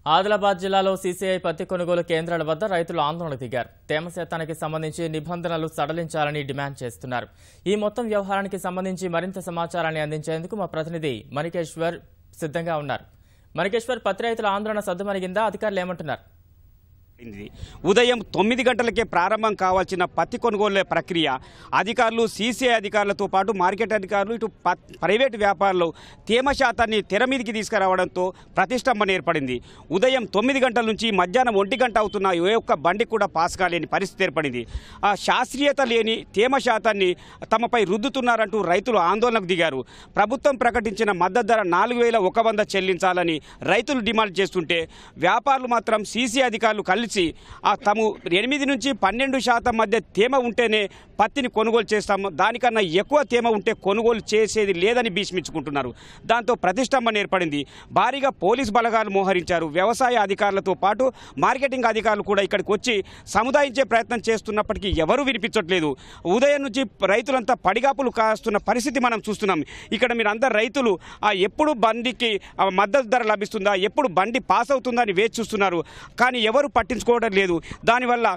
ఆదిలాబాద్ జిల్లాలో సీసీఐ పత్తి కొనుగోలు కేంద్రాల వద్ద రైతులు ఆందోళనకు దిగారు. తేమ శాతానికి సంబంధించి నిబంధనలు సడలించాలని డిమాండ్ చేస్తున్నారు. ఈ మొత్తం వ్యవహారానికి సంబంధించి మరింత సమాచారాన్ని అందించేందుకు మా ప్రతినిధి మణికేశ్వర్ సిద్ధంగా ఉన్నారు. మణికేశ్వర్, పత్తి రైతుల ఆందోళన సద్దుమణిగిందా? అధికారులు ఏమంటున్నారు? ఉదయం 9 గంటలకే ప్రారంభం కావాల్సిన పత్తి కొనుగోలు ప్రక్రియ అధికారులు, సీసీఐ అధికారులతో పాటు మార్కెట్ అధికారులు, ఇటు ప్రైవేటు వ్యాపారులు తేమ శాతాన్ని తెర మీదికి తీసుకురావడంతో ప్రతిష్టంభన ఏర్పడింది. ఉదయం 9 గంటల నుంచి మధ్యాహ్నం 1 గంట అవుతున్న ఏ ఒక్క బండి కూడా పాస్ కాలేని పరిస్థితి ఏర్పడింది. ఆ శాస్త్రీయత లేని తేమ శాతాన్ని తమపై రుద్దుతున్నారంటూ రైతులు ఆందోళనకు దిగారు. ప్రభుత్వం ప్రకటించిన మద్దతు ధర 4100 చెల్లించాలని రైతులు డిమాండ్ చేస్తుంటే వ్యాపారులు మాత్రం సీసీఐ అధికారులు కలిసి తాము 8 నుంచి 12% మధ్య తేమ ఉంటేనే పత్తిని కొనుగోలు చేస్తాము, దానికన్నా ఎక్కువ తేమ ఉంటే కొనుగోలు చేసేది లేదని భీష్మించుకుంటున్నారు. దాంతో ప్రతిష్టంభన ఏర్పడింది. భారీగా పోలీస్ బలగాలు మోహరించారు. వ్యవసాయ అధికారులతో పాటు మార్కెటింగ్ అధికారులు కూడా ఇక్కడికి వచ్చి సముదాయించే ప్రయత్నం చేస్తున్నప్పటికీ ఎవరూ వినిపించట్లేదు. ఉదయం నుంచి రైతులంతా పడిగాపులు కాస్తున్న పరిస్థితి మనం చూస్తున్నాం. ఇక్కడ మీరందరూ రైతులు ఎప్పుడు బండికి మద్దతు ధర లభిస్తుందా, ఎప్పుడు బండి పాస్ అవుతుందా అని వేచి చూస్తున్నారు. కానీ ఎవరు పట్టించుకోవడం లేదు. దానివల్ల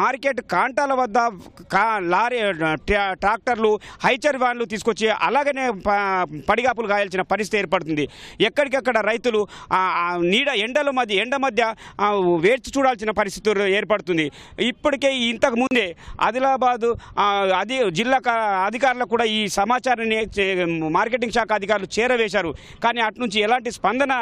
మార్కెట్ కాంటాల వద్ద లారీ, ట్రాక్టర్లు, హైచర్ వ్యాన్లు తీసుకొచ్చి అలాగనే పడిగాపులు గాయాల్సిన పరిస్థితి ఏర్పడుతుంది. ఎక్కడికక్కడ రైతులు ఎండ మధ్య వేచి చూడాల్సిన పరిస్థితి ఏర్పడుతుంది. ఇప్పటికే ఇంతకు ముందే ఆదిలాబాద్ జిల్లా అధికారులకు కూడా ఈ సమాచారాన్ని మార్కెటింగ్ శాఖ అధికారులు చేరవేశారు. కానీ అటు నుంచి ఎలాంటి స్పందన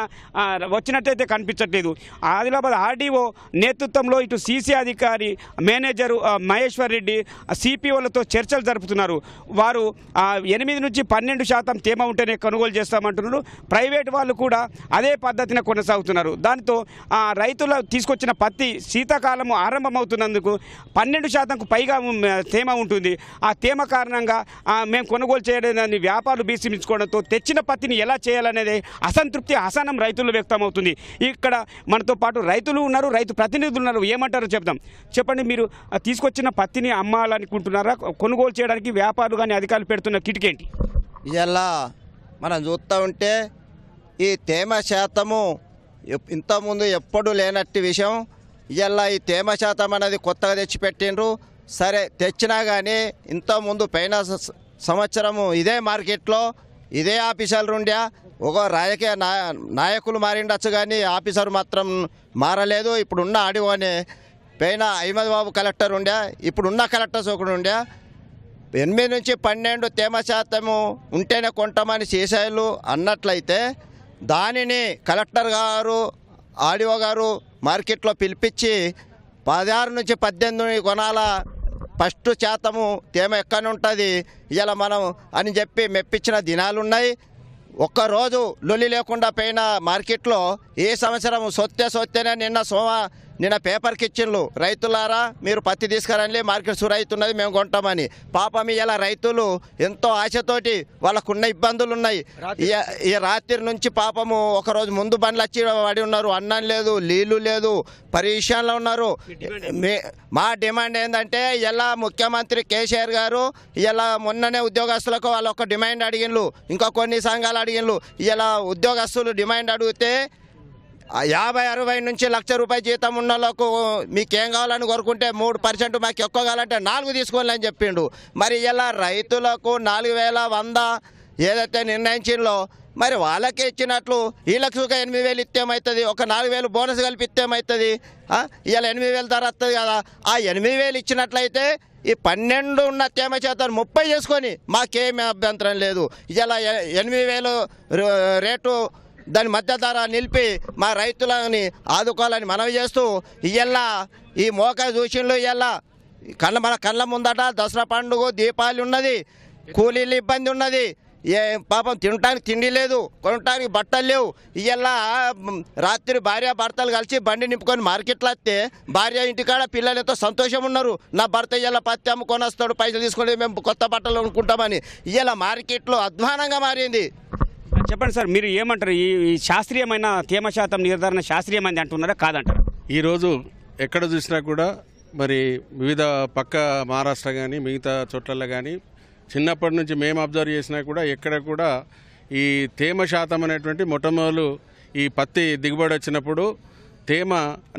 వచ్చినట్టయితే కనిపించట్లేదు. ఆదిలాబాద్ ఆర్డీఓ నేతృత్వంలో ఇటు సీసీ అధికారి, మేనేజరు మహేశ్వర్ రెడ్డి సిపిఓలతో చర్చలు జరుపుతున్నారు. వారు 8 నుంచి 12% తేమ ఉంటేనే కొనుగోలు చేస్తామంటున్నారు. ప్రైవేట్ వాళ్ళు కూడా అదే పద్ధతిని కొనసాగుతున్నారు. దాంతో రైతులు తీసుకొచ్చిన పత్తి శీతాకాలం ఆరంభమవుతున్నందుకు 12%కు పైగా తేమ ఉంటుంది. ఆ తేమ కారణంగా మేము కొనుగోలు చేయలేదని వ్యాపారులు భీష్మించుకోవడంతో తెచ్చిన పత్తిని ఎలా చేయాలనేది అసంతృప్తి, అసహనం రైతులు వ్యక్తమవుతుంది. ఇక్కడ మనతో పాటు రైతులు ఉన్నారు, రైతు ప్రతినిధులు ఉన్నారు. ఏమంటారో చెప్దాం. చెప్పండి, మీరు తీసుకొచ్చిన పత్తిని అమ్మాలనుకుంటున్నారా? కొనుగోలు చేయడానికి వ్యాపారులు కానీ అధికారులు పెడుతున్న కిటికేంటి? ఇలా మనం చూస్తూ ఉంటే ఈ తేమ శాతము ఇంతకుముందు ఎప్పుడు లేనట్టి విషయం. ఇలా ఈ తేమ శాతం అనేది కొత్తగా తెచ్చిపెట్టిండ్రు. సరే, తెచ్చినా కానీ ఇంతకుముందు పైన సంవత్సరము ఇదే మార్కెట్లో ఇదే ఆఫీసర్లు ఉండే, ఒక రాజకీయ నాయకులు మారిండొచ్చు కానీ ఆఫీసర్ మాత్రం మారలేదు. ఇప్పుడున్న ఆడివోనే పైన అహ్మద్ బాబు కలెక్టర్ ఉండే, ఇప్పుడున్న కలెక్టర్స్ ఒకడు ఉండే. 8 నుంచి 12 తేమ శాతము ఉంటేనే కొంటామని సీసాయిలు అన్నట్లయితే దానిని కలెక్టర్ గారు, ఆడిఓ గారు మార్కెట్లో పిలిపించి 16 నుంచి 18 కొనాల, ఫస్ట్ శాతము తేమ ఎక్కడ ఉంటుంది ఇలా మనం అని చెప్పి మెప్పించిన దినాలున్నాయి. ఒక్కరోజు లొల్లి లేకుండా పైన మార్కెట్లో ఏ సంవత్సరం సొత్తేనే నిన్న పేపర్కి ఇచ్చిండ్రు, రైతులారా మీరు పత్తి తీసుకురండి, మార్కెట్ సురైతున్నది, మేము కొంటామని. పాపం ఇలా రైతులు ఎంతో ఆశతోటి వాళ్ళకున్న ఇబ్బందులు ఉన్నాయి. ఈ రాత్రి నుంచి పాపము ఒకరోజు ముందు బండ్లు వచ్చి పడి ఉన్నారు. అన్నం లేదు, నీళ్లు లేదు, పరిశ్రమలో ఉన్నారు. మా డిమాండ్ ఏంటంటే ఇలా ముఖ్యమంత్రి కేసీఆర్ గారు ఇలా మొన్ననే ఉద్యోగస్తులకు వాళ్ళు ఒక డిమాండ్ అడిగిండ్రు, ఇంకా కొన్ని సంఘాలు అడిగిండ్రు. ఇలా ఉద్యోగస్తులు డిమాండ్ అడిగితే 50-60 నుంచి ₹1,00,000 జీతం ఉన్న వాళ్ళకు మీకేం కావాలని కోరుకుంటే 3% మాకు ఎక్కువ కావాలంటే 4 తీసుకోవాలని చెప్పిండు. మరి ఇలా రైతులకు 4100 ఏదైతే నిర్ణయించిందో మరి వాళ్ళకే ఇచ్చినట్లు వీళ్ళకి సుఖ 8,000 ఇస్తే ఏమవుతుంది, ఒక 4,000 బోనస్ కలిపి ఇస్తే ఏమవుతుంది? ఇలా 8,000 ధర వస్తుంది కదా. ఆ 8,000 ఇచ్చినట్లయితే ఈ 12 ఉన్న తేమ శాతం 30 చేసుకొని మాకేమీ అభ్యంతరం లేదు. ఇలా 8,000 రేటు దాని మధ్య ధర నిలిపి మా రైతులని ఆదుకోవాలని మనవి చేస్తూ ఇయ్యల్లా ఈ మోక చూసిండ్లు. ఇయ్యల్లా మన కళ్ళ ముందట దసరా పండుగ, దీపావళి ఉన్నది, కూలీలు ఇబ్బంది ఉన్నది, పాపం తినటానికి తిండి లేదు, కొనటానికి బట్టలు లేవు. ఇయ్యల్లా రాత్రి భార్య భర్తలు కలిసి బండి నింపుకొని మార్కెట్లో వస్తే భార్య ఇంటికాడ పిల్లలు ఎంతో సంతోషం ఉన్నారు. నా భర్త ఇయ్యాల పత్తి అమ్ముకొని వస్తాడు, పైసలు తీసుకొని మేము కొత్త బట్టలు కొనుక్కుంటామని. ఇయ్యాల మార్కెట్లో అధ్వానంగా మారింది. చెప్పండి సార్, మీరు ఏమంటారు? ఈ శాస్త్రీయమైన తేమ శాతం నిర్ధారణ శాస్త్రీయమైంది అంటున్నారా, కాదంటారు? ఈరోజు ఎక్కడ చూసినా కూడా మరి వివిధ పక్క మహారాష్ట్ర కానీ మిగతా చోట్లలో కానీ చిన్నప్పటి నుంచి మేము అబ్జర్వ్ చేసినా కూడా ఎక్కడ కూడా ఈ తేమ శాతం అనేటువంటి మొట్టమొదలు ఈ పత్తి దిగుబడి వచ్చినప్పుడు తేమ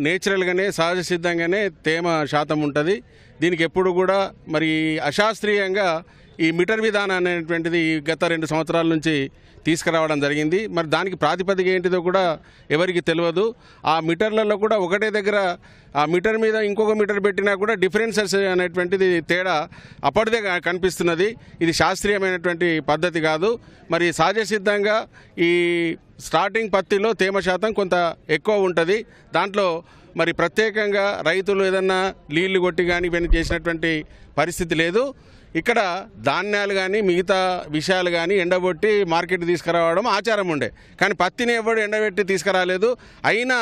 నేచురల్గానే సహజ సిద్ధంగానే తేమ శాతం ఉంటుంది. దీనికి ఎప్పుడు కూడా మరి అశాస్త్రీయంగా ఈ మీటర్ విధానం అనేటువంటిది గత 2 సంవత్సరాల నుంచి తీసుకురావడం జరిగింది. మరి దానికి ప్రాతిపదిక ఏంటిదో కూడా ఎవరికి తెలియదు. ఆ మీటర్లలో కూడా ఒకటే దగ్గర ఆ మీటర్ మీద ఇంకొక మీటర్ పెట్టినా కూడా డిఫరెన్సెస్ అనేటువంటిది తేడా అప్పటిదే కనిపిస్తున్నది. ఇది శాస్త్రీయమైనటువంటి పద్ధతి కాదు. మరి సహజ సిద్ధంగా ఈ స్టార్టింగ్ పత్తిలో తేమ శాతం కొంత ఎక్కువ ఉంటుంది. దాంట్లో మరి ప్రత్యేకంగా రైతులు ఏదన్నా నీళ్లు కొట్టి కానీ ఇవన్నీ చేసినటువంటి పరిస్థితి లేదు. ఇక్కడ ధాన్యాలు కానీ మిగతా విషయాలు కానీ ఎండబెట్టి మార్కెట్ తీసుకురావడం ఆచారం ఉండే, కానీ పత్తిని ఎవరు ఎండబెట్టి తీసుకురాలేదు. అయినా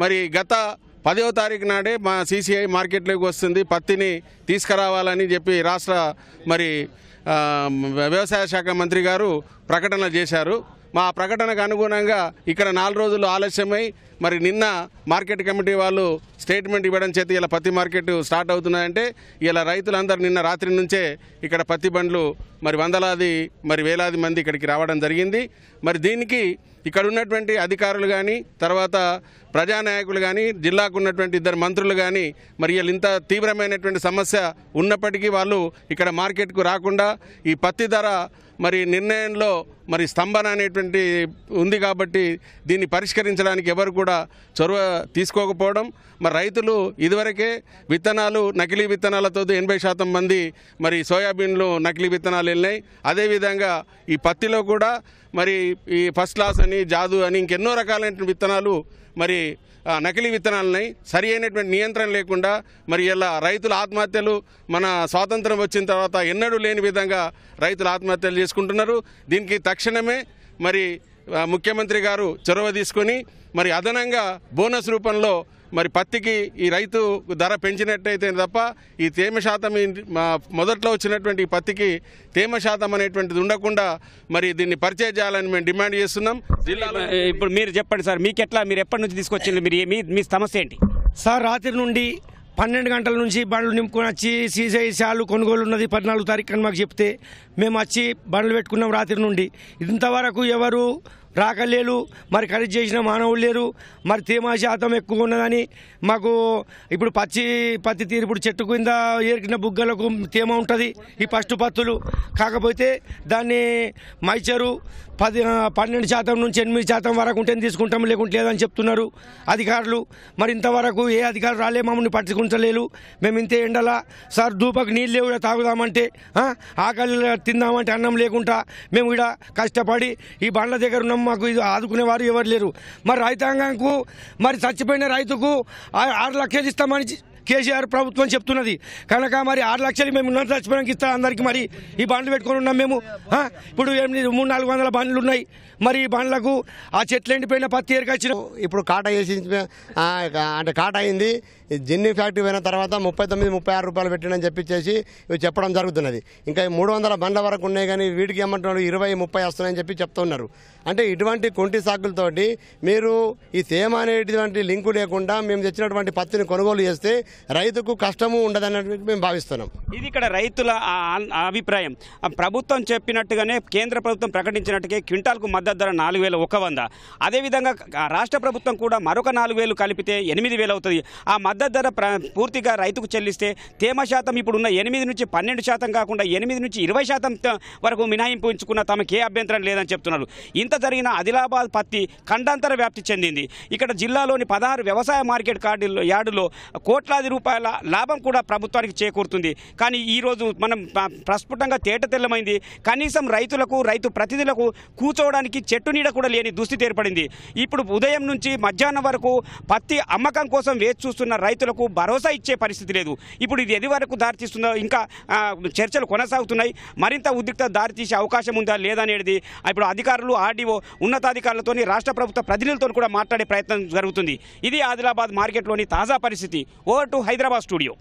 మరి గత 10వ తారీఖు నాడే మా CCI మార్కెట్లోకి వస్తుంది, పత్తిని తీసుకురావాలని చెప్పి రాష్ట్ర మరి వ్యవసాయ శాఖ మంత్రి గారు ప్రకటన చేశారు. మా ప్రకటనకు అనుగుణంగా ఇక్కడ 4 రోజులు ఆలస్యమై మరి నిన్న మార్కెట్ కమిటీ వాళ్ళు స్టేట్మెంట్ ఇవ్వడం చేతి ఇలా పత్తి మార్కెట్ స్టార్ట్ అవుతున్నాయంటే ఇలా రైతులందరూ నిన్న రాత్రి నుంచే ఇక్కడ పత్తి బండ్లు మరి వందలాది మరి వేలాది మంది ఇక్కడికి రావడం జరిగింది. మరి దీనికి ఇక్కడ ఉన్నటువంటి అధికారులు కానీ తర్వాత ప్రజానాయకులు కానీ జిల్లాకు ఉన్నటువంటి 2 మంత్రులు కానీ మరి ఇంత తీవ్రమైనటువంటి సమస్య ఉన్నప్పటికీ వాళ్ళు ఇక్కడ మార్కెట్కు రాకుండా ఈ పత్తి ధర మరి నిర్ణయంలో మరి స్తంభన అనేటువంటి ఉంది కాబట్టి దీన్ని పరిష్కరించడానికి ఎవరు కూడా చొరవ తీసుకోకపోవడం. మరి రైతులు ఇదివరకే విత్తనాలు నకిలీ విత్తనాలతో 80% మంది మరి సోయాబీన్లు నకిలీ విత్తనాలు వెళ్ళినాయి. అదేవిధంగా ఈ పత్తిలో కూడా మరి ఈ ఫస్ట్ క్లాస్ అని జాదు అని ఇంకెన్నో రకాలైన విత్తనాలు మరి నకిలీ విత్తనాలున్నాయి. సరి అయినటువంటి నియంత్రణ లేకుండా మరి ఇలా రైతుల ఆత్మహత్యలు మన స్వాతంత్రం వచ్చిన తర్వాత ఎన్నడూ లేని విధంగా రైతులు ఆత్మహత్యలు చేసుకుంటున్నారు. దీనికి తక్షణమే మరి ముఖ్యమంత్రి గారు చొరవ తీసుకొని మరి అదనంగా బోనస్ రూపంలో మరి పత్తికి ఈ రైతు ధర పెంచినట్టయితే తప్ప ఈ తేమ శాతం మొదట్లో వచ్చినటువంటి పత్తికి తేమ శాతం అనేటువంటిది ఉండకుండా మరి దీన్ని పరిచయం చేయాలని మేము డిమాండ్ చేస్తున్నాం. జిల్లాలో ఇప్పుడు మీరు చెప్పండి సార్, మీకు ఎట్లా, మీరు ఎప్పటి నుంచి తీసుకొచ్చింది, మీరు మీ సమస్య ఏంటి సార్? రాత్రి నుండి 12 గంటల నుంచి బండ్లు నింపుకొని వచ్చి CCI శాలు కొనుగోలు ఉన్నది 14 తారీఖు అని మాకు చెప్తే మేము వచ్చి బండ్లు పెట్టుకున్నాం రాత్రి నుండి. ఇంతవరకు ఎవరు రాకలేరు, మరి ఖరీదు చేసిన మానవులు లేరు. మరి తేమ శాతం ఎక్కువ ఉన్నదని మాకు ఇప్పుడు పత్తి తీరు ఇప్పుడు చెట్టు కింద ఏరికిన బుగ్గలకు తేమ ఉంటుంది ఈ ఫస్ట్ పత్తులు. కాకపోతే దాన్ని మైచరు 12% నుంచి 8% వరకు ఉంటేనే తీసుకుంటాం, లేకుంటే లేదని చెప్తున్నారు అధికారులు. మరి ఇంతవరకు ఏ అధికారులు రాలే, మమ్మల్ని పట్టించుకుంటలేరు. మేము ఇంతే ఎండలా సార్ దూపకు నీళ్ళు లేవు తాగుదామంటే, ఆకలి తిందామంటే అన్నం లేకుండా మేము ఇక్కడ కష్టపడి ఈ బండ్ల దగ్గర ఉన్నాం. మాకు ఇది ఆదుకునేవారు ఎవరు లేరు. మరి రైతాంగంకు మరి చచ్చిపోయిన రైతుకు 6 లక్షలు ఇస్తామని కేసీఆర్ ప్రభుత్వం చెప్తున్నది కనుక మరి 6 లక్షలు మేము ఉన్నత చచ్చిపోయానికి ఇస్తాం అందరికీ. మరి ఈ బండ్లు పెట్టుకొని ఉన్నాం మేము. ఇప్పుడు 300-400 బండ్లు ఉన్నాయి. మరి ఈ బండ్లకు ఆ చెట్లు ఎండిపోయిన పత్తి ఏరికొచ్చిన ఇప్పుడు కాటా వేసి అంటే కాటా అయింది. జిన్ని ఫ్యాక్టరీ పోయిన తర్వాత 39-36 రూపాయలు పెట్టినని చెప్పిచ్చేసి ఇవి చెప్పడం జరుగుతున్నది. ఇంకా 300 బండ్ల వరకు ఉన్నాయి, కానీ వీటికి ఏమంటున్నారు 20-30 వస్తున్నాయని చెప్పి చెప్తున్నారు. అంటే ఇటువంటి కొంటి సాకులతోటి మీరు ఈ తేమ అనేటువంటి లింకు లేకుండా మేము తెచ్చినటువంటి పత్తిని కొనుగోలు చేస్తే రైతుకు కష్టము ఉండదన్నట్టు మేము భావిస్తున్నాం. ఇది ఇక్కడ రైతుల అభిప్రాయం. ప్రభుత్వం చెప్పినట్టుగానే కేంద్ర ప్రభుత్వం ప్రకటించినట్టుగా క్వింటాల్కు మద్దతు ధర 4,100. అదేవిధంగా రాష్ట్ర ప్రభుత్వం కూడా మరొక 4,000 కలిపితే 8,000 అవుతుంది. ఆ మద్దతు ధర పూర్తిగా రైతుకు చెల్లిస్తే తేమ శాతం ఇప్పుడున్న 8 నుంచి 12% కాకుండా 8 నుంచి 20% వరకు మినహాయింపు ఉంచుకున్న తమకే అభ్యంతరం లేదని చెప్తున్నారు. ఇంత జరిగిన ఆదిలాబాద్ పత్తి ఖండాంతర వ్యాప్తి చెందింది. ఇక్కడ జిల్లాలోని 16 వ్యవసాయ మార్కెట్ యార్డులో కోట్లాది రూపాయల లాభం కూడా ప్రభుత్వానికి చేకూరుతుంది. కానీ ఈరోజు మనం ప్రస్ఫుటంగా తేటతెల్లమైంది. కనీసం రైతులకు, రైతు ప్రతినిధులకు కూర్చోవడానికి చెట్టు నీడ కూడా లేని దుస్థితి ఏర్పడింది. ఇప్పుడు ఉదయం నుంచి మధ్యాహ్నం వరకు పత్తి అమ్మకం కోసం వేచి చూస్తున్న రైతులకు భరోసా ఇచ్చే పరిస్థితి లేదు. ఇప్పుడు ఇది ఎది వరకు దారితీస్తుందో ఇంకా చర్చలు కొనసాగుతున్నాయి. మరింత ఉద్రిక్త దారితీసే అవకాశం ఉందా లేదా అనేది ఇప్పుడు అధికారులు, ఆర్డీఓ, ఉన్నతాధికారులతో, రాష్ట్ర ప్రభుత్వ ప్రతినిధులతో కూడా మాట్లాడే ప్రయత్నం జరుగుతుంది. ఇది ఆదిలాబాద్ మార్కెట్లోని తాజా పరిస్థితి. Over to Hyderabad studio.